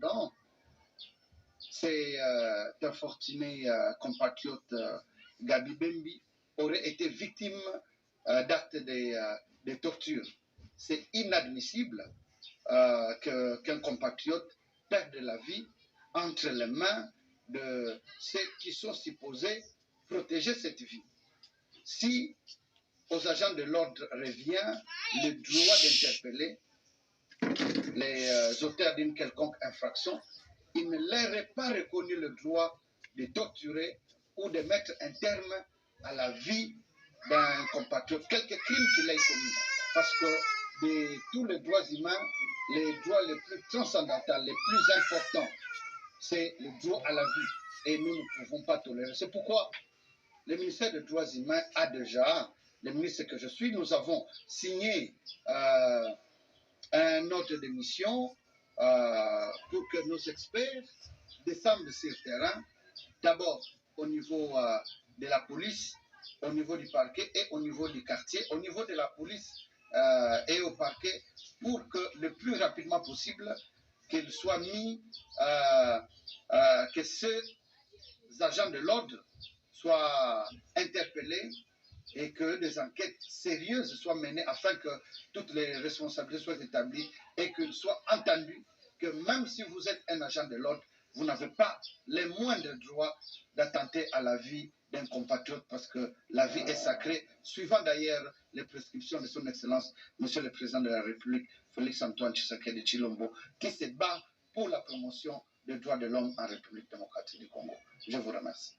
Non, c'est infortuné compatriote Gabi Bembi aurait été victime d'actes de torture. C'est inadmissible qu'un compatriote perde la vie entre les mains de ceux qui sont supposés protéger cette vie. Si aux agents de l'ordre revient le droit d'interpeller les auteurs d'une quelconque infraction, il ne leur est pas reconnu le droit de torturer ou de mettre un terme à la vie d'un compatriote, quelque crime qu'il ait commis. Parce que de tous les droits humains, les droits les plus transcendantaux, les plus importants, c'est le droit à la vie. Et nous ne pouvons pas tolérer. C'est pourquoi le ministère des droits humains a déjà, le ministre que je suis, nous avons signé un ordre de mission pour que nos experts descendent sur le terrain, d'abord au niveau de la police, au niveau du parquet et au niveau du quartier, au niveau de la police et au parquet, pour que le plus rapidement possible, qu'il soit mis, que ces agents de l'ordre soient interpellés et que des enquêtes sérieuses soient menées afin que toutes les responsabilités soient établies et qu'il soit entendu que même si vous êtes un agent de l'ordre, vous n'avez pas les moindres droits d'attenter à la vie d'un compatriote parce que la vie est sacrée, suivant d'ailleurs les prescriptions de son Excellence, Monsieur le Président de la République, Félix Antoine Tshisekedi Tshilombo, qui se bat pour la promotion des droits de l'homme en République démocratique du Congo. Je vous remercie.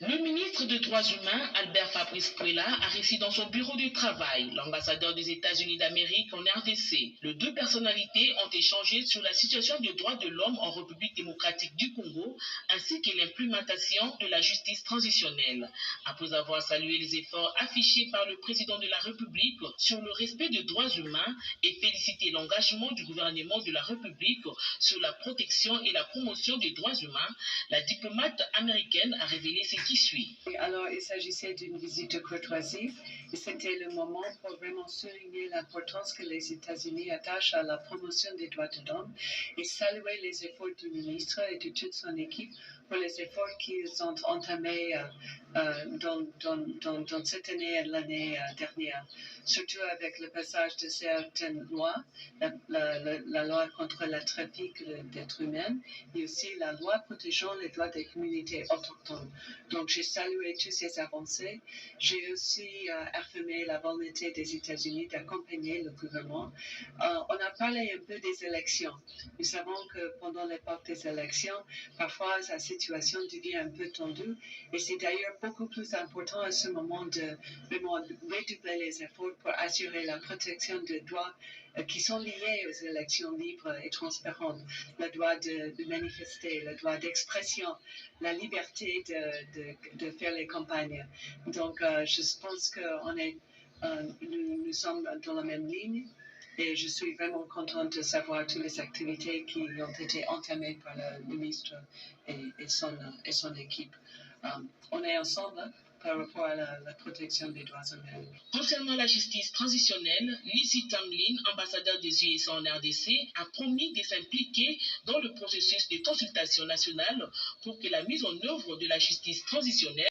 Le ministre des Droits humains, Albert Fabrice Puela, a reçu dans son bureau de travail l'ambassadeur des États-Unis d'Amérique en RDC. Les deux personnalités ont échangé sur la situation des droits de l'homme en République démocratique du Congo, ainsi que l'implémentation de la justice transitionnelle. Après avoir salué les efforts affichés par le président de la République sur le respect des droits humains et félicité l'engagement du gouvernement de la République sur la protection et la promotion des droits humains, la diplomate américaine a révélé ce qui suit. Alors, il s'agissait d'une visite de courtoisie et c'était le moment pour vraiment souligner l'importance que les États-Unis attachent à la promotion des droits de l'homme et saluer les efforts du ministre et de toute son équipe pour les efforts qu'ils ont entamés dans cette année et l'année dernière, surtout avec le passage de certaines lois, la loi contre le trafic d'êtres humains et aussi la loi protégeant les droits des communautés autochtones. Donc, j'ai salué toutes ces avancées. J'ai aussi affirmé la volonté des États-Unis d'accompagner le gouvernement. On a parlé un peu des élections. Nous savons que pendant l'époque des élections, parfois la situation devient un peu tendue et c'est d'ailleurs beaucoup plus important à ce moment de vraiment redoubler les efforts pour assurer la protection des droits qui sont liés aux élections libres et transparentes, le droit de manifester, le droit d'expression, la liberté de faire les campagnes. Donc, je pense que nous sommes dans la même ligne et je suis vraiment contente de savoir toutes les activités qui ont été entamées par le ministre et son équipe. On est ensemble par rapport à la protection des droits humains. Concernant la justice transitionnelle, Lizzie Tamlin, ambassadeur des USA en RDC, a promis de s'impliquer dans le processus de consultation nationale pour que la mise en œuvre de la justice transitionnelle